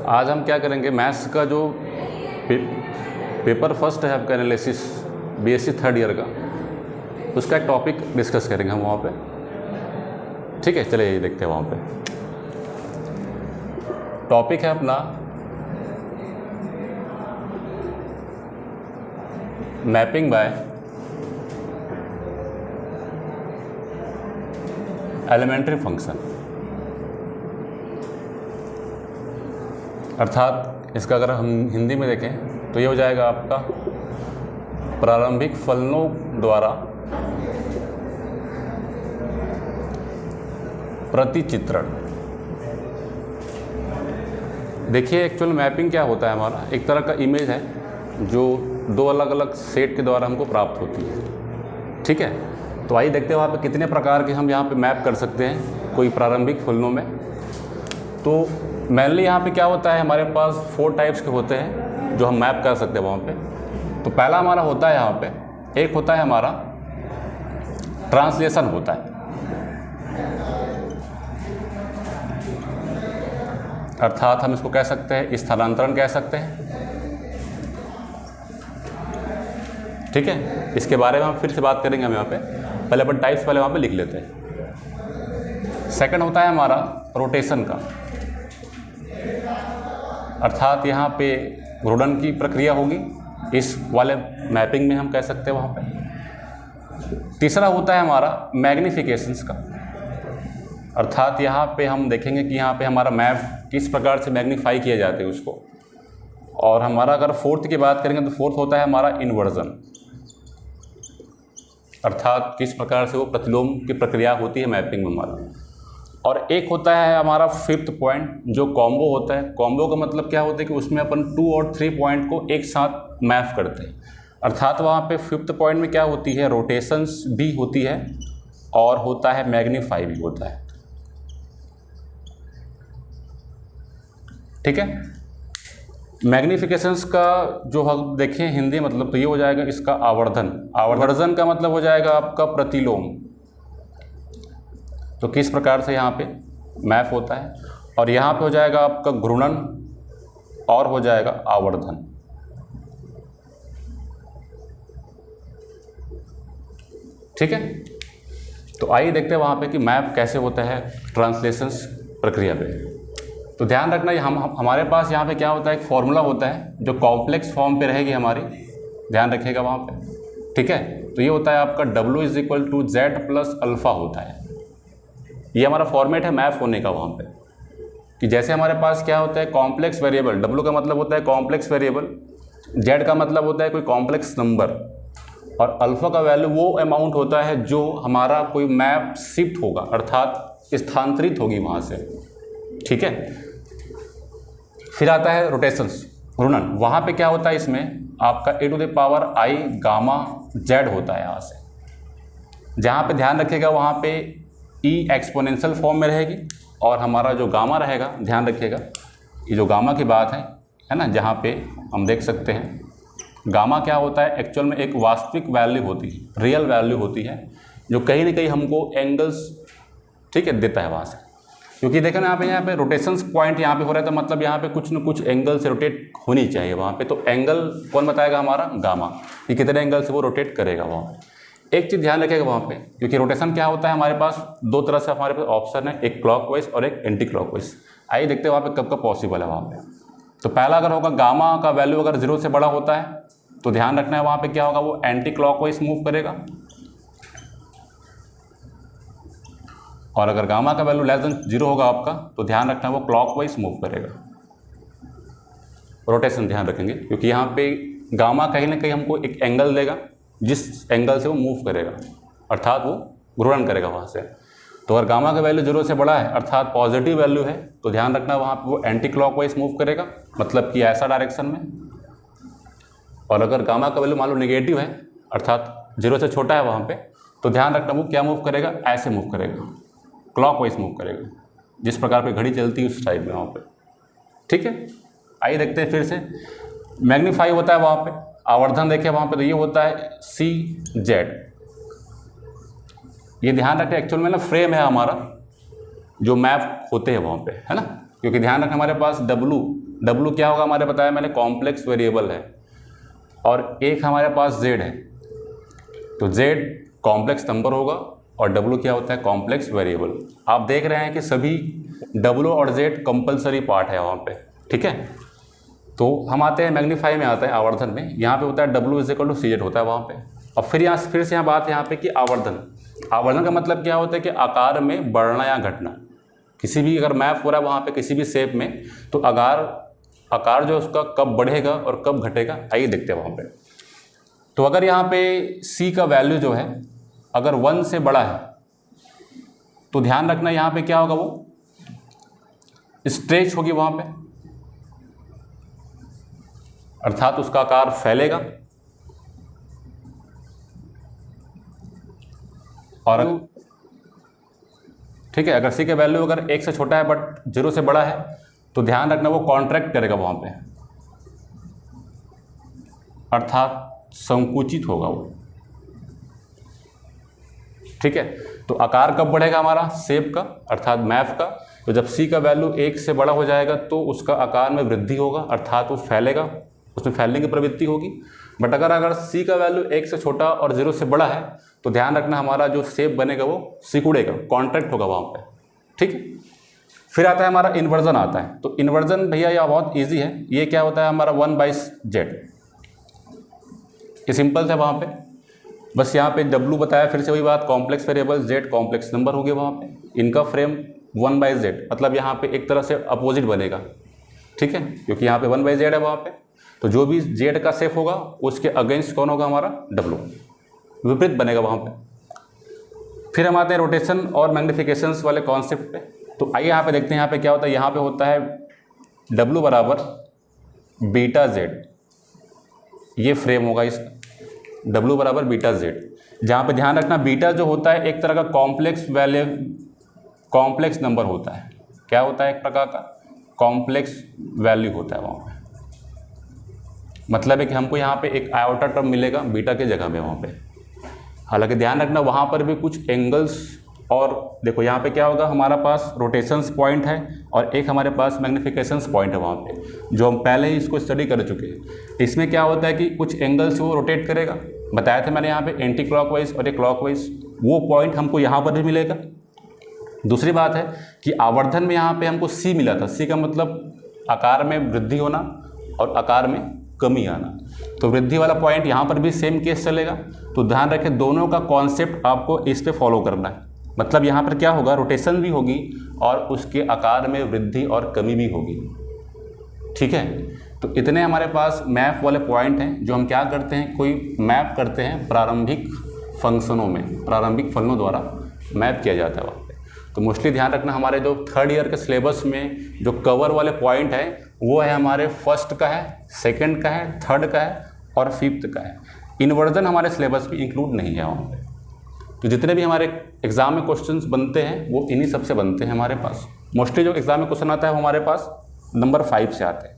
आज हम क्या करेंगे, मैथ्स का जो पेपर फर्स्ट है आपका एनालिसिस बीएससी थर्ड ईयर का, उसका एक टॉपिक डिस्कस करेंगे हम वहाँ पे। ठीक है, चलिए ये देखते हैं। वहाँ पे टॉपिक है अपना मैपिंग बाय एलिमेंट्री फंक्शन, अर्थात इसका अगर हम हिंदी में देखें तो ये हो जाएगा आपका प्रारंभिक फलनों द्वारा प्रतिचित्रण। देखिए एक्चुअल मैपिंग क्या होता है, हमारा एक तरह का इमेज है जो दो अलग अलग सेट के द्वारा हमको प्राप्त होती है। ठीक है, तो आइए देखते हैं वहाँ पे कितने प्रकार के हम यहाँ पे मैप कर सकते हैं कोई प्रारंभिक फलनों में। तो मेनली यहाँ पे क्या होता है, हमारे पास 4 टाइप्स के होते हैं जो हम मैप कर सकते हैं वहाँ पे। तो पहला हमारा होता है यहाँ पे, एक होता है हमारा ट्रांसलेशन होता है, अर्थात हम इसको कह सकते हैं स्थानांतरण कह सकते हैं। ठीक है, इसके बारे में हम फिर से बात करेंगे हम यहाँ पे, पहले अपन टाइप्स पहले वहाँ पे लिख लेते हैं। सेकंड होता है हमारा रोटेशन का, अर्थात यहाँ पे घूर्णन की प्रक्रिया होगी, इस वाले मैपिंग में हम कह सकते हैं वहाँ पे। तीसरा होता है हमारा मैग्निफिकेशंस का, अर्थात यहाँ पे हम देखेंगे कि यहाँ पे हमारा मैप किस प्रकार से मैग्नीफाई किए जाते हैं उसको। और हमारा अगर फोर्थ की बात करेंगे तो फोर्थ होता है हमारा इन्वर्जन, अर्थात किस प्रकार से वो प्रतिलोम की प्रक्रिया होती है मैपिंग में हमारा। और एक होता है हमारा फिफ्थ पॉइंट जो कॉम्बो होता है। कॉम्बो का मतलब क्या होता है कि उसमें अपन 2 और 3 पॉइंट को एक साथ मैप करते हैं, अर्थात वहाँ पे फिफ्थ पॉइंट में क्या होती है, रोटेशंस भी होती है और होता है मैग्नीफाई भी होता है। ठीक है, मैग्निफिकेशंस का जो हम देखें हिंदी मतलब तो ये हो जाएगा इसका आवर्धन। आवर्धन का मतलब हो जाएगा आपका प्रतिलोम, तो किस प्रकार से यहाँ पे मैप होता है। और यहाँ पे हो जाएगा आपका घूर्णन और हो जाएगा आवर्धन। ठीक है, तो आइए देखते हैं वहाँ पे कि मैप कैसे होता है ट्रांसलेशंस प्रक्रिया पे। तो ध्यान रखना हमारे पास यहाँ पे क्या होता है, एक फॉर्मूला होता है जो कॉम्प्लेक्स फॉर्म पे रहेगी हमारी, ध्यान रखिएगा वहाँ पे। ठीक है, तो ये होता है आपका W = Z + अल्फ़ा होता है। ये हमारा फॉर्मेट है मैप होने का वहाँ पे, कि जैसे हमारे पास क्या होता है कॉम्प्लेक्स वेरिएबल, W का मतलब होता है कॉम्प्लेक्स वेरिएबल, Z का मतलब होता है कोई कॉम्प्लेक्स नंबर, और अल्फ़ा का वैल्यू वो अमाउंट होता है जो हमारा कोई मैप शिफ्ट होगा, अर्थात स्थानांतरित होगी वहाँ से। ठीक है, फिर आता है रोटेशंस, घूर्णन। वहाँ पे क्या होता है, इसमें आपका e⁻i गामा z होता है यहाँ से। जहाँ पे ध्यान रखिएगा वहाँ पे e एक्सपोनेंशियल फॉर्म में रहेगी, और हमारा जो गामा रहेगा, ध्यान रखिएगा ये जो गामा की बात है ना, जहाँ पे हम देख सकते हैं गामा क्या होता है, एक्चुअल में एक वास्तविक वैल्यू होती है, रियल वैल्यू होती है, जो कहीं ना कहीं हमको एंगल्स ठीक है देता है वहाँ से। क्योंकि देखो ना यहाँ पे रोटेशंस पॉइंट यहाँ पे हो रहा है, तो मतलब यहाँ पे कुछ न कुछ एंगल से रोटेट होनी चाहिए वहाँ पे। तो एंगल कौन बताएगा, हमारा गामा, कि कितने एंगल से वो रोटेट करेगा वहाँ पे। एक चीज़ ध्यान रखिएगा वहाँ पे, क्योंकि रोटेशन क्या होता है हमारे पास 2 तरह से हमारे पास ऑप्शन है, एक क्लॉकवाइज और एक एंटी क्लॉकवाइज। आइए देखते हैं वहाँ पे कब कब पॉसिबल है वहाँ पे। तो पहला अगर होगा गामा का वैल्यू अगर 0 से बड़ा होता है तो ध्यान रखना है वहाँ पे क्या होगा, वो एंटी क्लॉकवाइज मूव करेगा। और अगर गामा का वैल्यू लेस देन 0 होगा आपका तो ध्यान रखना है वो क्लॉकवाइज मूव करेगा। रोटेशन ध्यान रखेंगे, क्योंकि यहाँ पे गामा कहीं ना कहीं हमको एक एंगल देगा जिस एंगल से वो मूव करेगा, अर्थात वो घूर्णन करेगा वहाँ से। तो अगर गामा का वैल्यू 0 से बड़ा है अर्थात पॉजिटिव वैल्यू है, तो ध्यान रखना वहाँ पे वो एंटी क्लॉकवाइज मूव करेगा, मतलब कि ऐसा डायरेक्शन में। और अगर गामा का वैल्यू मान लो नेगेटिव है अर्थात 0 से छोटा है वहाँ पे, तो ध्यान रखना वो क्या मूव करेगा, ऐसे मूव करेगा, क्लॉकवाइज मूव करेगा, जिस प्रकार पे घड़ी चलती है उस टाइप में वहाँ पे। ठीक है, आइए देखते हैं फिर से। मैग्नीफाई होता है वहाँ पे, आवर्धन देखिए वहाँ पे, तो ये होता है CZ। ये ध्यान रखें एक्चुअल में ना फ्रेम है हमारा जो मैप होते हैं वहाँ पे, है ना, क्योंकि ध्यान रखें हमारे पास W W क्या होगा हमारे बताया मैंने, कॉम्प्लेक्स वेरिएबल है, और एक हमारे पास Z है, तो Z कॉम्प्लेक्स नंबर होगा और W क्या होता है, कॉम्प्लेक्स वेरिएबल। आप देख रहे हैं कि सभी W और Z कंपलसरी पार्ट है वहाँ पे, ठीक है। तो हम आते हैं मैग्नीफाई में, आता है आवर्धन में, यहाँ पे होता है W = CZ होता है वहाँ पे। और फिर से यहाँ बात है यहाँ पे कि आवर्धन का मतलब क्या होता है कि आकार में बढ़ना या घटना। किसी भी अगर मैप हो रहा है वहाँ पे किसी भी शेप में, तो आकार जो उसका कब बढ़ेगा और कब घटेगा, आइए देखते हैं वहाँ पे। तो अगर यहाँ पे C का वैल्यू जो है अगर 1 से बड़ा है, तो ध्यान रखना यहाँ पे क्या होगा, वो स्ट्रेच होगी वहाँ पे, अर्थात उसका आकार फैलेगा। और ठीक है, अगर C का वैल्यू अगर 1 से छोटा है बट 0 से बड़ा है, तो ध्यान रखना वो कॉन्ट्रैक्ट करेगा वहाँ पे, अर्थात संकुचित होगा वो, ठीक है। तो आकार कब बढ़ेगा हमारा शेप का, अर्थात मैप का, तो जब C का वैल्यू 1 से बड़ा हो जाएगा तो उसका आकार में वृद्धि होगा, अर्थात वो फैलेगा, उसमें फैलने की प्रवृत्ति होगी। बट अगर C का वैल्यू 1 से छोटा और 0 से बड़ा है, तो ध्यान रखना हमारा जो शेप बनेगा वो सिकुड़ेगा, कॉन्ट्रैक्ट होगा वहाँ पे, ठीक है। फिर आता है हमारा इन्वर्जन आता है। तो इन्वर्जन भैया यह बहुत ईजी है, ये क्या होता है हमारा 1/z, ये सिंपल था वहाँ पे, बस यहाँ पे W बताया, फिर से वही बात, complex variable, Z complex number हो गए वहाँ पे, इनका फ्रेम 1/z, मतलब यहाँ पे एक तरह से अपोजिट बनेगा, ठीक है, क्योंकि यहाँ पे 1/z है वहाँ पे, तो जो भी Z का शेप होगा उसके अगेंस्ट कौन होगा हमारा, W, विपरीत बनेगा वहाँ पे। फिर हम आते हैं रोटेशन और मैग्निफिकेशंस वाले कॉन्सेप्ट पे। तो आइए यहाँ पे देखते हैं यहाँ पे क्या होता है। यहाँ पे होता है W = βz, ये फ्रेम होगा इसका, W = βz, जहाँ पे ध्यान रखना बीटा जो होता है एक तरह का कॉम्प्लेक्स नंबर होता है। क्या होता है, एक प्रकार का कॉम्प्लेक्स वैल्यू होता है वहाँ पे, मतलब है कि हमको यहाँ पे एक आयोटा टर्म मिलेगा बीटा के जगह में वहाँ पे। हालांकि ध्यान रखना वहाँ पर भी कुछ एंगल्स, और देखो यहाँ पे क्या होगा, हमारा पास रोटेशंस पॉइंट है और एक हमारे पास मैग्निफिकेशंस पॉइंट है वहाँ पे, जो हम पहले ही इसको स्टडी कर चुके हैं। इसमें क्या होता है कि कुछ एंगल्स वो रोटेट करेगा, बताया था मैंने यहाँ पे एंटी क्लॉकवाइज और एक क्लॉकवाइज, वो पॉइंट हमको यहाँ पर भी मिलेगा। दूसरी बात है कि आवर्धन में यहाँ पे हमको C मिला था, C का मतलब आकार में वृद्धि होना और आकार में कमी आना, तो वृद्धि वाला पॉइंट यहाँ पर भी सेम केस चलेगा। तो ध्यान रखें दोनों का कॉन्सेप्ट आपको इस पे फॉलो करना है, मतलब यहाँ पर क्या होगा, रोटेशन भी होगी और उसके आकार में वृद्धि और कमी भी होगी, ठीक है। तो इतने हमारे पास मैप वाले पॉइंट हैं जो हम क्या करते हैं, कोई मैप करते हैं प्रारंभिक फंक्शनों में, प्रारंभिक फलनों द्वारा मैप किया जाता है वहाँ पे। तो मोस्टली ध्यान रखना हमारे जो 3rd ईयर के सिलेबस में जो कवर वाले पॉइंट है वो है हमारे 1st का है, 2nd का है, 3rd का है और 5th का है। इन्वर्जन हमारे सिलेबस में इंक्लूड नहीं है वहाँ पे। तो जितने भी हमारे एग्जाम में क्वेश्चंस बनते हैं वो इन्हीं सब से बनते हैं हमारे पास। मोस्टली जो एग्जाम में क्वेश्चन आता है वो हमारे पास नंबर 5 से आते हैं।